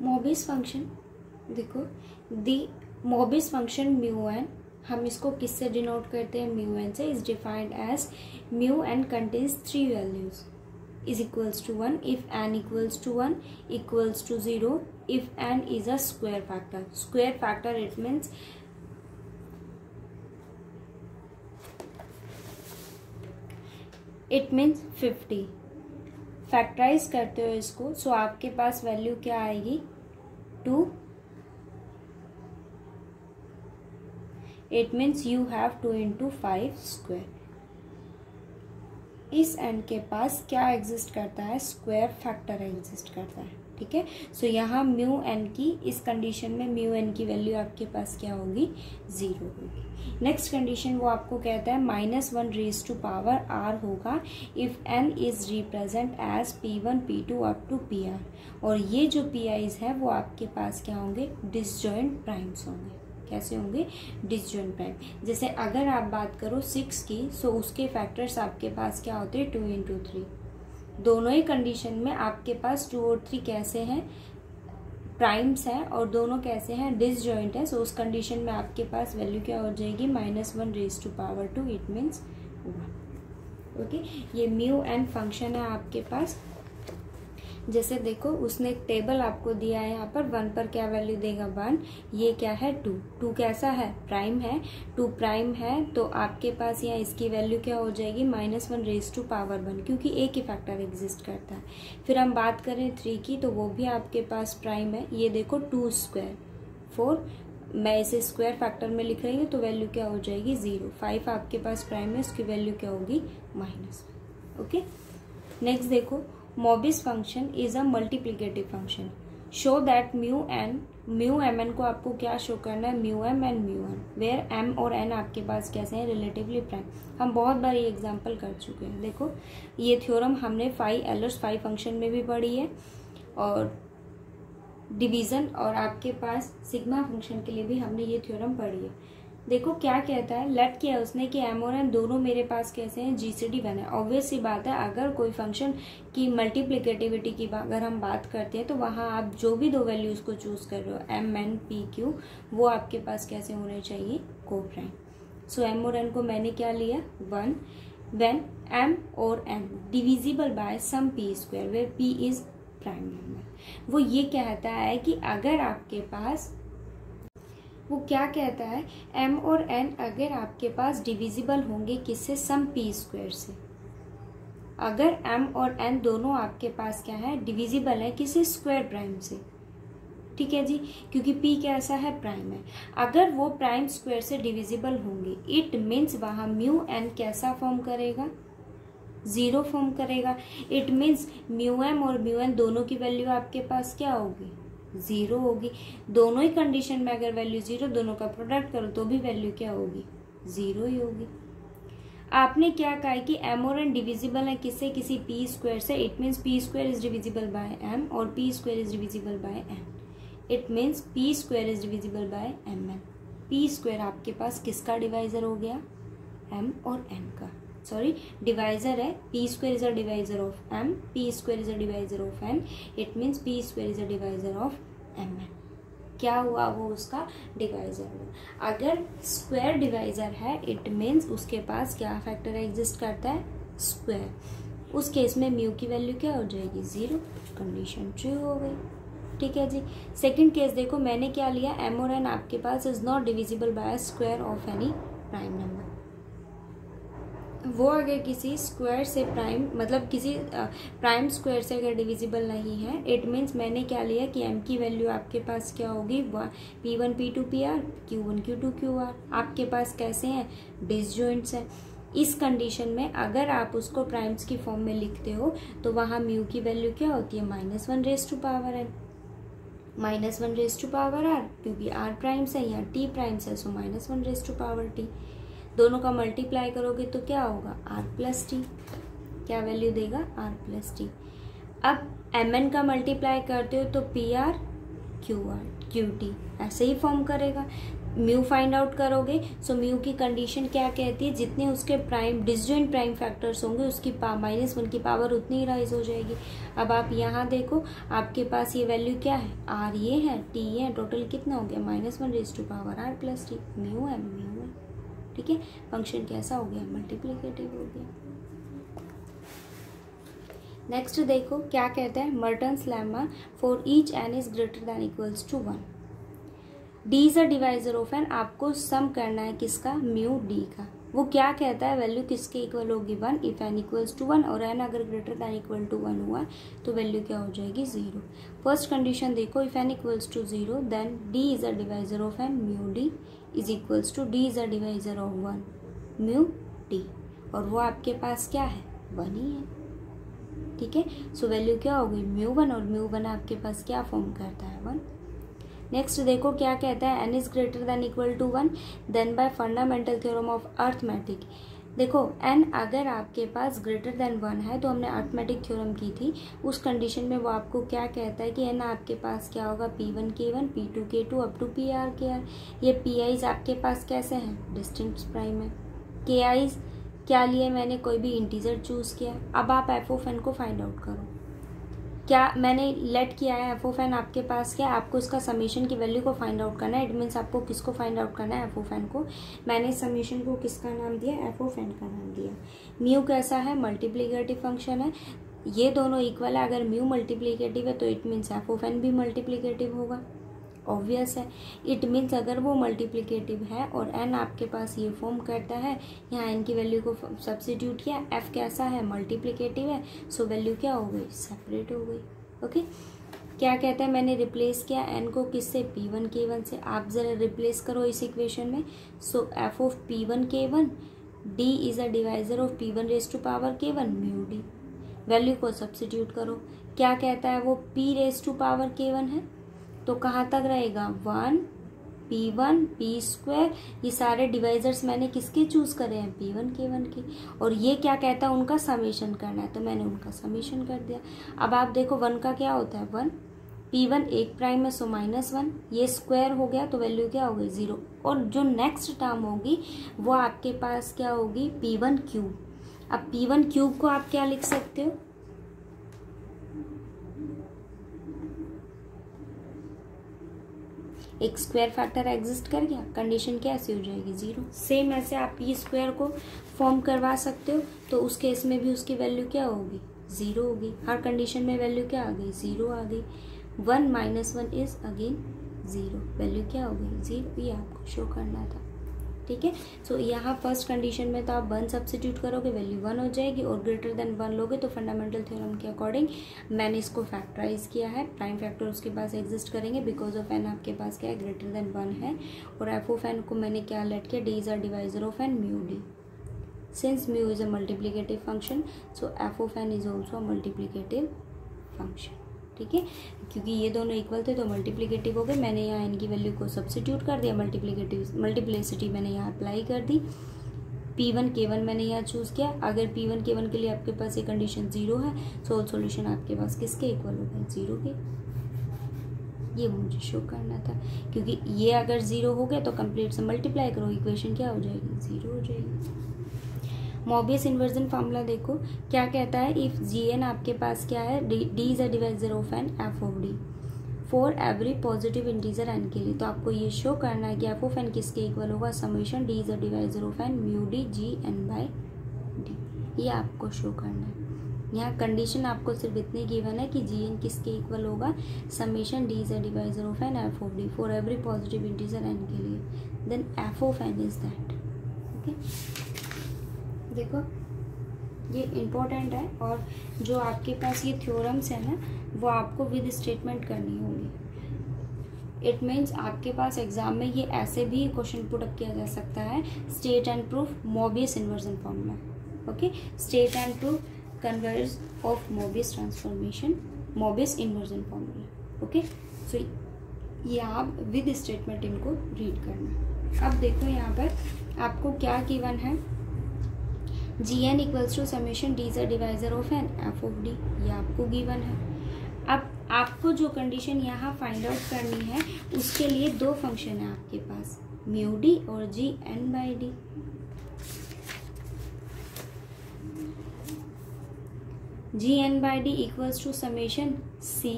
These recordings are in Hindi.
मोबिस फंक्शन देखो, the Mobius function mu n, हम इसको किससे डिनोट करते हैं, म्यू एन से, is defined as mu n contains 3 values is equals to 1 if n equals to 1 equals to 0 if n is a square factor. Square factor it means it means 50. Factorise करते हो इसको, सो आपके पास वैल्यू क्या आएगी 2. It means you have 2 into 5 square. इस n के पास क्या एग्जिस्ट करता है, स्क्वायर फैक्टर एग्जिस्ट करता है. ठीक है, सो यहाँ म्यू n की, इस कंडीशन में म्यू n की वैल्यू आपके पास क्या होगी, 0 होगी. नेक्स्ट कंडीशन वो आपको कहता है -1 रेज टू पावर r होगा if n is represent as p1 p2 up to pr. और ये जो pi's है वो आपके पास क्या होंगे, डिसजॉइंट प्राइम्स होंगे. कैसे होंगे, डिसजॉइंट प्राइम. जैसे अगर आप बात करो 6 की, सो उसके फैक्टर्स आपके पास क्या होते हैं, 2 into 3. दोनों ही कंडीशन में आपके पास 2 और 3 कैसे हैं, प्राइम्स हैं, और दोनों कैसे हैं, डिसजॉइंट है. सो उस कंडीशन में आपके पास वैल्यू क्या हो जाएगी, -1 raise to power 2, it means 1. Okay, ये म्यू एन फंक्शन है आपके पास. जैसे देखो उसने एक टेबल आपको दिया है, यहाँ पर 1 पर क्या वैल्यू देगा, 1. ये क्या है, 2. 2 कैसा है, प्राइम है. 2 प्राइम है तो आपके पास यहाँ इसकी वैल्यू क्या हो जाएगी, -1 रेज टू पावर 1, क्योंकि एक ही फैक्टर एग्जिस्ट करता है. फिर हम बात करें 3 की, तो वो भी आपके पास प्राइम है. ये देखो 2 स्क्वायर 4, मैं इसे स्क्वायर फैक्टर में लिख रही हूँ तो वैल्यू क्या हो जाएगी, 0. 5 आपके पास प्राइम है, उसकी वैल्यू क्या होगी, -1. ओके, नेक्स्ट देखो, Mobius function is a multiplicative function. Show that mu m n को आपको क्या शो करना है, mu m and mu n, where m और एन आपके पास कैसे हैं, रिलेटिवली प्राइम. हम बहुत बार ये एग्जांपल कर चुके हैं. देखो ये थ्योरम हमने 5 एलर्स 5 फंक्शन में भी पढ़ी है, और डिवीजन और आपके पास सिग्मा फंक्शन के लिए भी हमने ये थ्योरम पढ़ी है. देखो क्या कहता है, लेट किया उसने कि एम और एन दोनों मेरे पास कैसे हैं, GCD बने. ऑब्वियस सी बात है, अगर कोई फंक्शन की मल्टीप्लिकेटिविटी की अगर हम बात करते हैं तो वहाँ आप जो भी 2 वैल्यूज को चूज कर रहे हो, एम एन पी क्यू, वो आपके पास कैसे होने चाहिए, को प्राइम. सो एम और एन को मैंने क्या लिया, 1. व्हेन एम और n divisible by some p square where p is prime number. वो ये कहता है कि अगर आपके पास, वो क्या कहता है, m और n अगर आपके पास डिविजिबल होंगे किससे, सम p स्क्वायर से. अगर m और n दोनों आपके पास क्या है, डिविजिबल है किसी स्क्वायर प्राइम से. ठीक है जी, क्योंकि p कैसा है, प्राइम है. अगर वो प्राइम स्क्वायर से डिविजिबल होंगे, इट मीन्स वहां म्यू n कैसा फॉर्म करेगा, 0 फॉर्म करेगा. इट मीन्स म्यू m और म्यू n दोनों की वैल्यू आपके पास क्या होगी, 0 होगी. दोनों ही कंडीशन में अगर वैल्यू 0, दोनों का प्रोडक्ट करो तो भी वैल्यू क्या होगी, 0 ही होगी. आपने क्या कहा है कि m और n डिविजिबल है किससे, किसी p स्क्वायर से. It means p square is divisible by m और p square is divisible by n. It means p square is divisible by mn. p square आपके पास किसका डिवाइजर हो गया, m और n का. सॉरी, डिवाइजर है. p square is a divisor of m, p square is a divisor of n. It means p square is a divisor of mn. क्या हुआ, वो उसका डिवाइजर हुआ. अगर स्क्वायर डिवाइजर है, इट मीन्स उसके पास क्या फैक्टर एग्जिस्ट करता है, स्क्वायर. उस केस में म्यू की वैल्यू क्या हो जाएगी, 0. कंडीशन ट्रू हो गई. ठीक है जी. सेकंड केस देखो, मैंने क्या लिया, m और n आपके पास is not divisible by square of any prime number. वो अगर किसी स्क्वायर से प्राइम, मतलब किसी प्राइम स्क्वायर से अगर डिविजिबल नहीं है, इट मीन्स मैंने क्या लिया कि m की वैल्यू आपके पास क्या होगी, p1 p2 pr, q1 q2 qr. आपके पास कैसे हैं, डिसजॉइंट्स हैं. इस कंडीशन में अगर आप उसको प्राइम्स की फॉर्म में लिखते हो तो वहाँ म्यू की वैल्यू क्या होती है, -1 raise to power n, -1 raise to power r, क्योंकि r प्राइम्स है, यहाँ t प्राइम्स है, so -1 raise to power t. दोनों का मल्टीप्लाई करोगे तो क्या होगा, r प्लस टी. क्या वैल्यू देगा, r प्लस टी. अब mn का मल्टीप्लाई करते हो तो pr qr qt ऐसे ही फॉर्म करेगा. म्यू फाइंड आउट करोगे। सो म्यू की कंडीशन क्या कहती है, जितने उसके प्राइम डिसजॉइंट प्राइम फैक्टर्स होंगे उसकी -1 की पावर उतनी ही राइज हो जाएगी। अब आप यहाँ देखो आपके पास ये वैल्यू क्या है, आर ये है, टी है, टोटल कितना हो गया -1 raise to power r plus t, mu है। ठीक है, फंक्शन कैसा हो गया, मल्टीप्लिकेटिव हो गया। नेक्स्ट देखो क्या कहता है, Mertens lemma for each n is greater than equals to 1, d is a divisor of n. आपको सम करना है किसका, म्यू डी का। वो क्या कहता है, वैल्यू किसके इक्वल होगी 1 इफ एन इक्वल्स टू 1 और एन अगर ग्रेटर दैन इक्वल टू 1 हुआ तो वैल्यू क्या हो जाएगी 0। फर्स्ट कंडीशन देखो, if n equals to 0 then d is a divisor of n mu d is equals to d is a divisor of 1 mu d, और वो आपके पास क्या है 1 ही है। ठीक है, सो वैल्यू क्या होगी μ1 और μ1 आपके पास क्या फॉर्म करता है 1। नेक्स्ट देखो क्या कहता है, n is greater than equal to 1 then by fundamental theorem of arithmetic. देखो n अगर आपके पास ग्रेटर देन 1 है तो हमने अर्थमेटिक थ्योरम की थी, उस कंडीशन में वो आपको क्या कहता है कि n आपके पास क्या होगा p1 k1 p2 k2 up to pr kr। ये pi's आपके पास कैसे हैं, डिस्टिंक्ट प्राइम है। ki's क्या लिए मैंने, कोई भी इंटीजर चूज किया। अब आप एफ ऑफ एन को फाइंड आउट करो, क्या मैंने लेट किया है एफ ऑफ एन आपके पास क्या, आपको इसका समीशन की वैल्यू को फाइंड आउट करना है। इट मीन्स आपको किसको फाइंड आउट करना है, एफ ऑफ एन को। मैंने समीशन को किसका नाम दिया, एफ ऑफ एन का नाम दिया। म्यू कैसा है, मल्टीप्लिकेटिव फंक्शन है, ये दोनों इक्वल है। अगर म्यू मल्टीप्लिकेटिव है तो it means f of n भी मल्टीप्लिकेटिव होगा, ऑब्वियस है। इट मीन्स अगर वो मल्टीप्लिकेटिव है और एन आपके पास ये फॉर्म करता है, यहाँ एन की वैल्यू को सब्स्टिट्यूट किया, एफ कैसा है, मल्टीप्लिकेटिव है, सो वैल्यू क्या हो गई, सेपरेट हो गई। ओके, क्या कहता है, मैंने रिप्लेस किया एन को किससे, p1 k1 से। आप जरा रिप्लेस करो इस इक्वेशन में। So f of p1 k1 d is a divisor of p1 raise to power k1 mu d. Value को सब्स्टिट्यूट करो, क्या कहता है वो p raise to power k1 है, तो कहाँ तक रहेगा 1 p1 p², ये सारे डिवाइजर्स मैंने किसके चूज करे हैं, p1 k1 के। और ये क्या कहता है, उनका समेशन करना है, तो मैंने उनका समेशन कर दिया। अब आप देखो 1 का क्या होता है 1, p1 एक प्राइम है सो -1, ये स्क्वायर हो गया तो वैल्यू क्या हो गई 0। और जो नेक्स्ट टर्म होगी वो आपके पास क्या होगी p1 क्यूब। अब p1 क्यूब को आप क्या लिख सकते हो, एक स्क्वायर फैक्टर एग्जिस्ट कर गया, कंडीशन कैसी हो जाएगी 0। सेम ऐसे आप ये स्क्वायर को फॉर्म करवा सकते हो, तो उस केस में भी उसकी वैल्यू क्या होगी 0 होगी। हर कंडीशन में वैल्यू क्या आ गई 0 आ गई। 1 - 1 इज अगेन 0, वैल्यू क्या हो गई 0, ये आपको शो करना था। ठीक है, सो यहाँ फर्स्ट कंडीशन में तो आप 1 सब्स्टिट्यूट करोगे, वैल्यू 1 हो जाएगी, और ग्रेटर देन 1 लोगे तो फंडामेंटल थ्योरम के अकॉर्डिंग मैंने इसको फैक्टराइज किया है, प्राइम फैक्टर उसके पास एग्जिस्ट करेंगे बिकॉज ऑफ एन आपके पास क्या है ग्रेटर देन 1 है। और एफ ऑफ एन को मैंने क्या लेट किया, d is a divisor of n mu d. Since mu is a multiplicative function so f of n is also a multiplicative function. ठीक है, क्योंकि ये दोनों इक्वल थे तो मल्टीप्लिकेटिव हो गए। मैंने यहाँ इनकी वैल्यू को सब्स्टिट्यूट कर दिया, मल्टीप्लिसिटी मैंने यहाँ अप्लाई कर दी। p1 k1 मैंने यहाँ चूज़ किया। अगर p1 k1 के लिए आपके पास ये कंडीशन 0 है सो सॉल्यूशन आपके पास किसके इक्वल होगा 0 के। ये मुझे शो करना था, क्योंकि ये अगर 0 हो गया तो कंप्लीट से मल्टीप्लाई करो, इक्वेशन क्या हो जाएगी 0 हो जाएगी। मोबियस इन्वर्जन फार्मूला देखो क्या कहता है, इफ gn आपके पास क्या है, d is a divisor of n f of d for every positive integer n के लिए। तो आपको ये शो करना है कि f ऑफ n किसके इक्वल होगा, summation d is a divisor of n mu d g n by d। ये आपको शो करना है। यहाँ कंडीशन आपको सिर्फ इतनी गिवन है कि gn किसके इक्वल होगा, summation d is a divisor of n f of d for every positive integer n के लिए, then f of n is that. Okay, देखो ये इम्पोर्टेंट है, और जो आपके पास ये थ्योरम्स है ना वो आपको विद स्टेटमेंट करनी होगी। इट मीन्स आपके पास एग्जाम में ये ऐसे भी क्वेश्चन पुट अप किया जा सकता है, state and proof Mobius inversion formula. Okay, state and proof converse of Mobius transformation, Mobius inversion formula. Okay, so ये आप विद स्टेटमेंट इनको रीड करना। अब देखो यहाँ पर आपको क्या गिवन है, gn equals to summation d is a divisor of n f of d, ये आपको गिवन है। अब आपको जो कंडीशन यहाँ फाइंड आउट करनी है उसके लिए दो फंक्शन है आपके पास, म्यू डी और g n by d. G n by d equals to summation C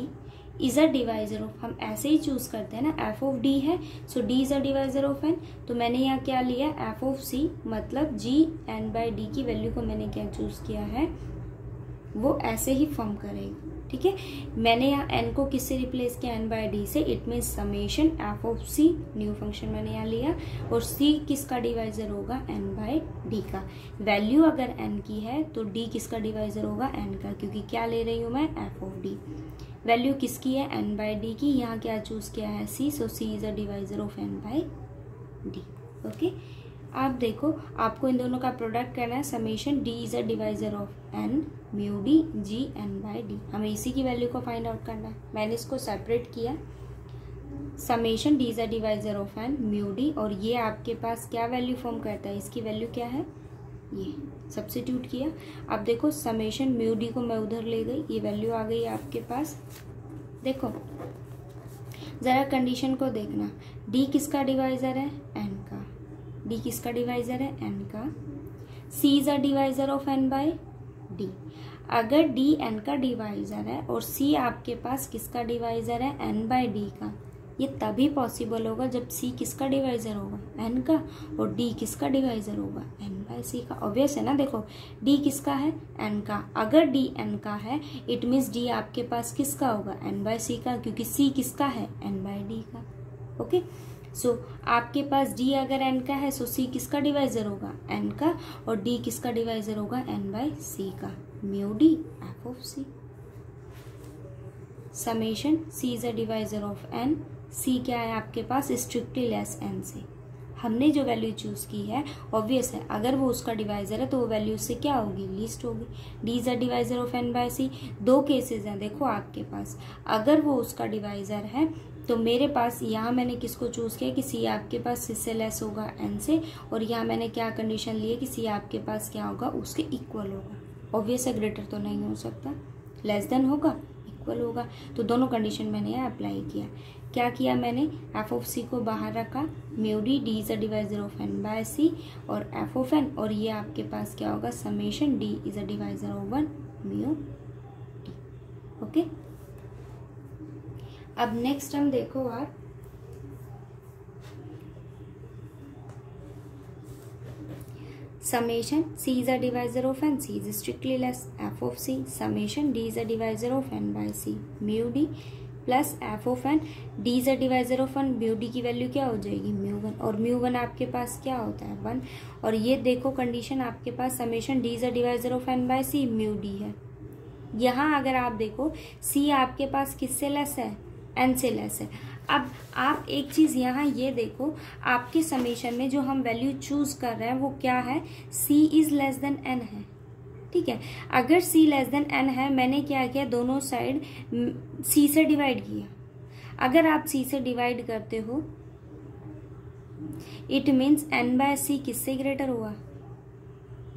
is a divisor of, हम ऐसे ही चूज करते हैं ना, एफ ऑफ डी है so d is a divisor of n, तो मैंने यहाँ क्या लिया एफ ऑफ सी, मतलब जी एन बाई डी की वैल्यू को मैंने क्या चूज किया है, वो ऐसे ही फॉर्म करेगा। ठीक है, मैंने यहाँ एन को किससे रिप्लेस किया, एन बाई डी से, it mean summation f of c, new function मैंने यहाँ लिया, और सी किसका डिवाइजर होगा, एन बाई डी का। वैल्यू अगर एन की है तो डी किसका डिवाइजर होगा, एन का, क्योंकि क्या ले रही हूँ मैं, एफ ऑफ डी। वैल्यू किसकी है, एन बाई डी की, यहाँ क्या चूज किया है, c, so c is a divisor of n by d. Okay, आप देखो आपको इन दोनों का प्रोडक्ट करना है, summation d is a divisor of n mu d g n by d, हमें इसी की वैल्यू को फाइंड आउट करना है। मैंने इसको सेपरेट किया, summation d is a divisor of n mu d, और ये आपके पास क्या वैल्यू फॉर्म करता है, इसकी वैल्यू क्या है, ये सब्स्टिट्यूट किया। अब देखो समेशन म्यू डी को मैं उधर ले गई, ये वैल्यू आ गई आपके पास। देखो जरा कंडीशन को देखना, डी किसका डिवाइजर है, एन का, डी किसका डिवाइजर है, एन का, c is a divisor of N by d. अगर डी एन का डिवाइजर है और सी आपके पास किसका डिवाइजर है, एन बाय डी का, ये तभी पॉसिबल होगा जब सी किसका डिवाइजर होगा, एन का, और डी किसका डिवाइजर होगा, एन बाय सी का। ऑब्वियस है ना, देखो डी किसका है, एन का, अगर डी एन का है इट मीन्स डी आपके पास किसका होगा, एन बाय सी का, क्योंकि सी किसका है, एन बाय डी का। ओके, सो आपके पास डी अगर एन का है सो सी किसका डिवाइजर होगा, एन का, और डी किसका डिवाइजर होगा, एन बाय सी का, mu D F of C. Summation C is a divisor of N, C क्या है आपके पास, स्ट्रिक्टली लेस एन से। हमने जो वैल्यू चूज की है ऑब्वियस है, अगर वो उसका डिवाइजर है तो वो वैल्यू उससे क्या होगी, लीस्ट होगी। D is a divisor of N by c, दो केसेस हैं देखो आपके पास, अगर वो उसका डिवाइजर है तो मेरे पास यहाँ मैंने किसको चूज किया कि सी आपके पास इससे लेस होगा एन से, और यहाँ मैंने क्या कंडीशन ली है कि सी आपके पास क्या होगा, उसके इक्वल होगा। ऑब्वियस है, ग्रेटर तो नहीं हो सकता, लेस देन होगा, इक्वल होगा, तो दोनों कंडीशन मैंने यहाँ अप्लाई किया। क्या किया मैंने, एफ ऑफ सी को बाहर रखा, mu D, D is a divisor of N by C, और एफ ऑफ एन, और ये आपके पास क्या होगा, summation d is a divisor of one mu D. Okay, अब नेक्स्ट हम देखो आप, summation c is a divisor of n, c is strictly less f of c, summation d is a divisor of n by c, mu d plus f of n, d is a divisor of 1, mu d की वैल्यू क्या हो जाएगी, म्यू वन, और म्यू वन आपके पास क्या होता है, 1, और ये देखो कंडीशन आपके पास summation d is a divisor of n by c, mu d है। यहाँ अगर आप देखो c आपके पास किससे लेस है, n से लेस है। अब आप एक चीज यहाँ ये देखो, आपके समेशन में जो हम वैल्यू चूज कर रहे हैं वो क्या है, c is less then n है। ठीक है, अगर c लेस देन n है, मैंने क्या किया, दोनों साइड c से डिवाइड किया। अगर आप c से डिवाइड करते हो it means n by c किससे ग्रेटर हुआ,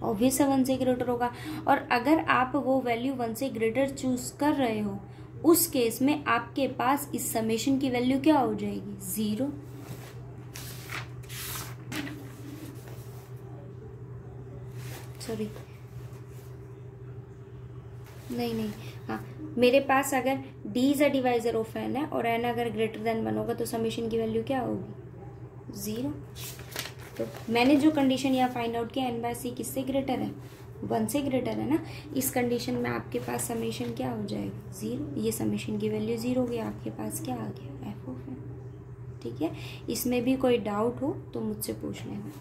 ऑब्वियस 1 से ग्रेटर होगा। और अगर आप वो वैल्यू 1 से ग्रेटर चूज कर रहे हो उस केस में आपके पास इस समेशन की वैल्यू क्या हो जाएगी, 0। सॉरी नहीं, हाँ, मेरे पास अगर d is a divisor of n है और n अगर ग्रेटर देन 1 होगा तो समेशन की वैल्यू क्या होगी, 0। तो मैंने जो कंडीशन यहाँ फाइंड आउट किया, n बाय सी किससे ग्रेटर है, 1 से ग्रेटर है ना, इस कंडीशन में आपके पास समेशन क्या हो जाएगा, 0। ये समेशन की वैल्यू 0 हो गई, आपके पास क्या आ गया, एफ ऑफ एन। ठीक है, इसमें भी कोई डाउट हो तो मुझसे पूछ लेना।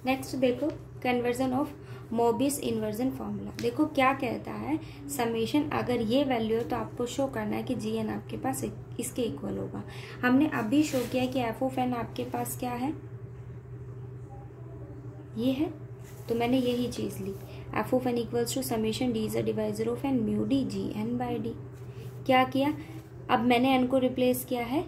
नेक्स्ट देखो, conversion of Mobius inversion formula. देखो क्या कहता है, समेशन अगर ये वैल्यू है तो आपको शो करना है कि जी एन आपके पास इसके इक्वल होगा। हमने अभी शो किया कि एफ ऑफ एन आपके पास क्या है, ये है, तो मैंने यही चीज ली, f of n equals to summation d is a divisor of n mu d g n by d. क्या किया, अब मैंने एन को रिप्लेस किया है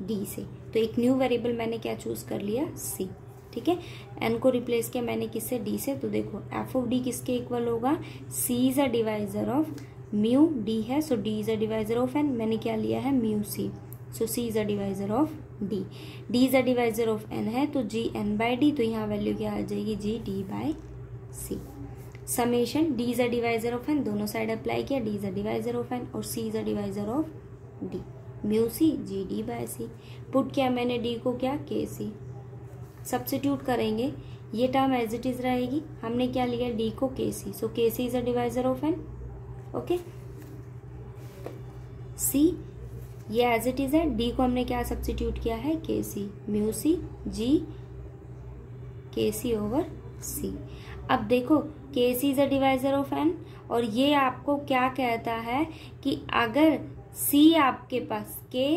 डी से, तो एक न्यू वेरिएबल मैंने क्या चूज कर लिया, सी। ठीक है, एन को रिप्लेस किया मैंने किससे, डी से, तो देखो एफ ऑफ डी किसके इक्वल होगा, c is a divisor of mu d है, so d is a divisor of n, मैंने क्या लिया है, mu c, so c is a divisor of d. D is a divisor of n है तो जी एन बाई डी, तो यहाँ वैल्यू क्या आ जाएगी g d by c. Summation d is a divisor of n, दोनों साइड अप्लाई किया, d is a divisor of n और c is a divisor of d, mu c g d by c. Put किया मैंने डी को क्या के सी, सब्स्टिट्यूट करेंगे, ये टर्म एज इट इज रहेगी, हमने क्या लिया डी को के c, so k c is a divisor of n. Okay, c ये एज इट इज है, डी को हमने क्या सब्स्टिट्यूट किया है के सी, म्यू सी जी के सी ओवर सी। अब देखो k c is a divisor of n, और ये आपको क्या कहता है कि अगर सी आपके पास के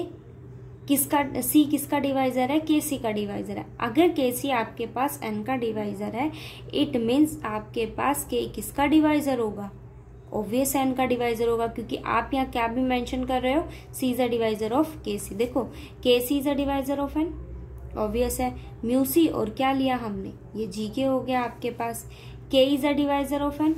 किसका, सी किसका डिवाइजर है, के सी का डिवाइजर है। अगर के सी आपके पास एन का डिवाइजर है, इट मीन्स आपके पास के किसका डिवाइजर होगा, ऑब्वियस एन का डिवाइजर होगा, क्योंकि आप यहाँ क्या भी मेंशन कर रहे हो, c is a divisor of k c. देखो k c is a divisor of n, obvious है, म्यू सी और क्या लिया हमने, ये जी के हो गया आपके पास, k is a divisor of n,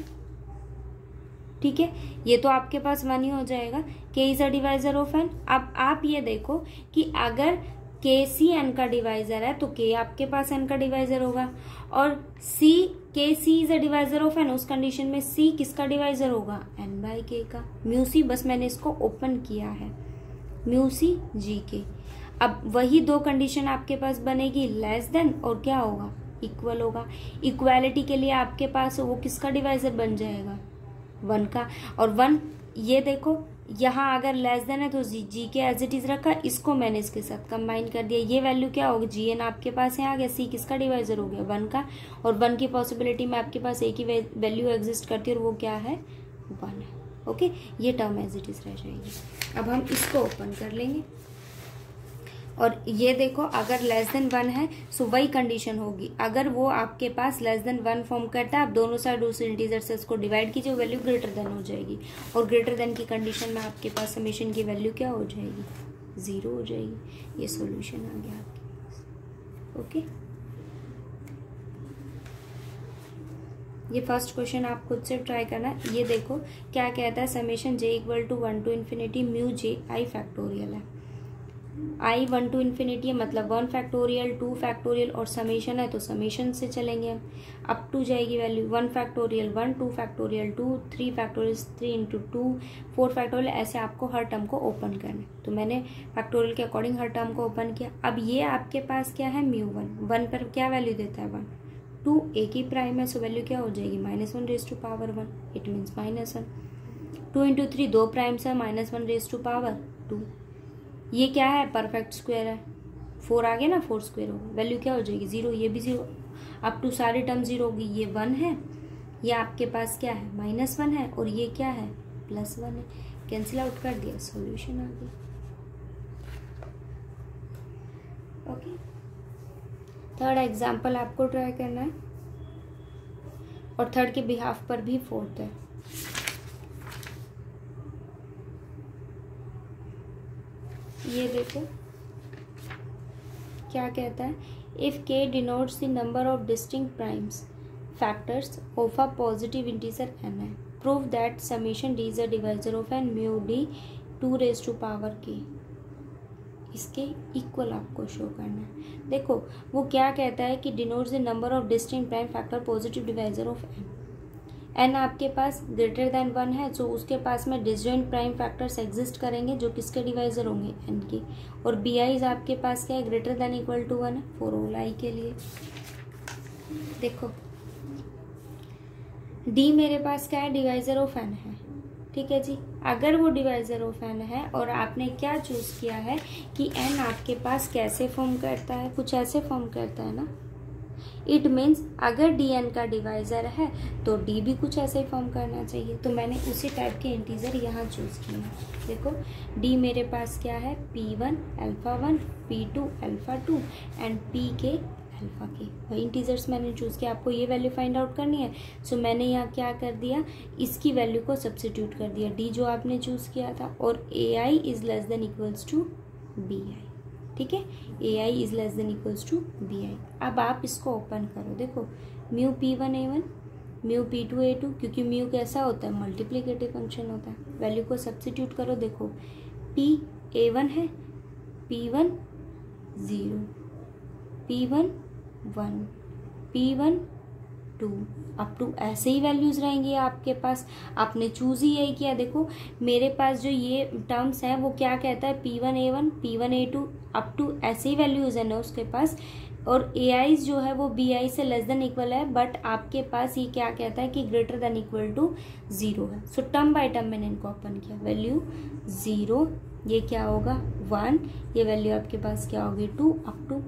ठीक है, ये तो आपके पास वन ही हो जाएगा, k is a divisor of n. अब आप ये देखो कि अगर के सी एन का डिवाइजर है तो के आपके पास एन का डिवाइजर होगा, और c k c is a divisor of n, उस कंडीशन में सी किसका डिवाइजर होगा, एन बाई के का। म्यू सी बस मैंने इसको ओपन किया है, म्यू सी जी के। अब वही दो कंडीशन आपके पास बनेगी, लेस देन और क्या होगा, इक्वल होगा। इक्वालिटी के लिए आपके पास वो किसका डिवाइजर बन जाएगा, वन का, और वन ये देखो यहाँ अगर लेस देन है तो जी के एज इट इज रखा, इसको मैंने इसके साथ कंबाइन कर दिया, ये वैल्यू क्या होगी, जी एन आपके पास है आ गया, सी किसका डिवाइजर हो गया, वन का, और वन की पॉसिबिलिटी में आपके पास एक ही वैल्यू एग्जिस्ट करती है और वो क्या है, वन है। ओके, ये टर्म एज इट इज रह जाएगी। अब हम इसको ओपन कर लेंगे, और ये देखो अगर लेस देन वन है सो वही कंडीशन होगी, अगर वो आपके पास लेस देन वन फॉर्म करता है, आप दोनों साइड उस इंटीजर से उसको डिवाइड कीजिए, वैल्यू ग्रेटर देन हो जाएगी, और ग्रेटर देन की कंडीशन में आपके पास समेशन की वैल्यू क्या हो जाएगी, 0 हो जाएगी। ये सॉल्यूशन आ गया आपके पास। ओके, ये फर्स्ट क्वेश्चन आप खुद से ट्राई करना। ये देखो क्या कहता है, summation j equal to 1 to infinity mu j i factorial है, आई 1 to इन्फिनिटी है मतलब 1 फैक्टोरियल 2 फैक्टोरियल, और समेशन है तो समेशन से चलेंगे हम, अप टू जाएगी value 1 factorial 1 2 factorial 2 3 factorial 3 into 2 4 factorial, ऐसे आपको हर टर्म को ओपन करना है। तो मैंने फैक्टोरियल के अकॉर्डिंग हर टर्म को ओपन किया। अब ये आपके पास क्या है, म्यू वन पर क्या वैल्यू देता है 1, 2 एक ही प्राइम है, सो वैल्यू क्या हो जाएगी -1 raise to power 1, it means -1। 2 into 3 दो प्राइम्स है, -1 रेज टू पावर 2, ये क्या है, परफेक्ट स्क्वायर है, 4 आ गया ना, 4 स्क्वायर होगा, वैल्यू क्या हो जाएगी 0, ये भी 0, अप टू सारी टर्म 0 होगी। ये 1 है, ये आपके पास क्या है -1 है, और ये क्या है +1 है, कैंसिल आउट कर दिया, सॉल्यूशन आ गया। ओके, थर्ड एग्जाम्पल आपको ट्राई करना है, और थर्ड के बिहाफ पर भी फोर्थ है। ये देखो क्या कहता है, if k denotes the number of distinct primes factors of a positive integer n है, prove that summation d is a divisor of n mu d 2 raise to power k. इसके इक्वल आपको शो करना है। देखो वो क्या कहता है कि denotes the number of distinct prime factor positive divisor of n, n आपके पास ग्रेटर देन 1 है, तो उसके पास में डिसजॉइंट प्राइम फैक्टर्स एग्जिस्ट करेंगे जो किसके डिवाइजर होंगे, एन के, और बी आई आपके पास क्या है, ग्रेटर देन इक्वल टू 1 है फॉर ऑल आई के लिए। देखो डी मेरे पास क्या है, डिवाइजर ऑफ एन है, ठीक है जी। अगर वो डिवाइजर ऑफ एन है और आपने क्या चूज किया है कि एन आपके पास कैसे फॉर्म करता है, कुछ ऐसे फॉर्म करता है ना, इट मीन्स अगर डी एन का डिवाइजर है तो डी भी कुछ ऐसे ही फॉर्म करना चाहिए, तो मैंने उसी टाइप के इंटीजर यहाँ चूज किए हैं। देखो डी मेरे पास क्या है, P1 alpha 1 P2 alpha 2 and P के अल्फा के, वही इंटीजर्स मैंने चूज किया। आपको ये वैल्यू फाइंड आउट करनी है, सो मैंने यहाँ क्या कर दिया, इसकी वैल्यू को सब्स्टिट्यूट कर दिया, डी जो आपने चूज किया था, और a i is less than equals to b i, ठीक है, a i is less than equals to b i. अब आप इसको ओपन करो, देखो mu P1 A1 mu P2 A2, क्योंकि म्यू कैसा होता है, मल्टीप्लिकेटिव फंक्शन होता है, वैल्यू को सब्स्टिट्यूट करो। देखो P A1 है, P1 0, P1 1, P1 2 up to ऐसे ही वैल्यूज रहेंगी आपके पास। आपने चूज ही यही किया। देखो मेरे पास जो ये टर्म्स है वो क्या कहता है, P1A1, P1A2 अप टू ऐसे ही वैल्यूज है ना उसके पास, और AI जो है वो BI से लेस देन इक्वल है, बट आपके पास ये क्या कहता है कि ग्रेटर देन इक्वल टू 0 है। सो टर्म बाय टर्म मैंने इनको ओपन किया, वैल्यू 0, ये क्या होगा 1, ये वैल्यू आपके पास क्या होगी 2 अप टू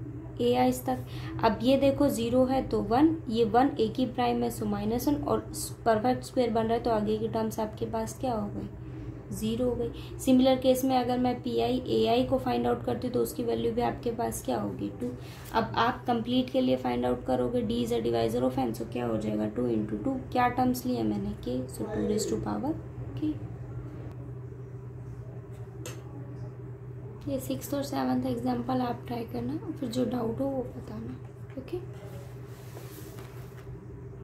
AI तक। अब ये देखो 0 है तो 1, ये 1 एक ही प्राइम है सो -1, और परफेक्ट स्क्वायर बन रहा है तो आगे की टर्म्स आपके पास क्या हो गई 0 हो गई। सिमिलर केस में अगर मैं PI AI को फाइंड आउट करती हूँ तो उसकी वैल्यू भी आपके पास क्या होगी 2। अब आप कंप्लीट के लिए फाइंड आउट करोगे, D is a divisor of n, सो क्या हो जाएगा 2 × 2, क्या टर्म्स लिए मैंने k, सो 2 k। ये 6th और 7th एग्जाम्पल आप ट्राई करना, फिर जो डाउट हो वो बताना। ओके।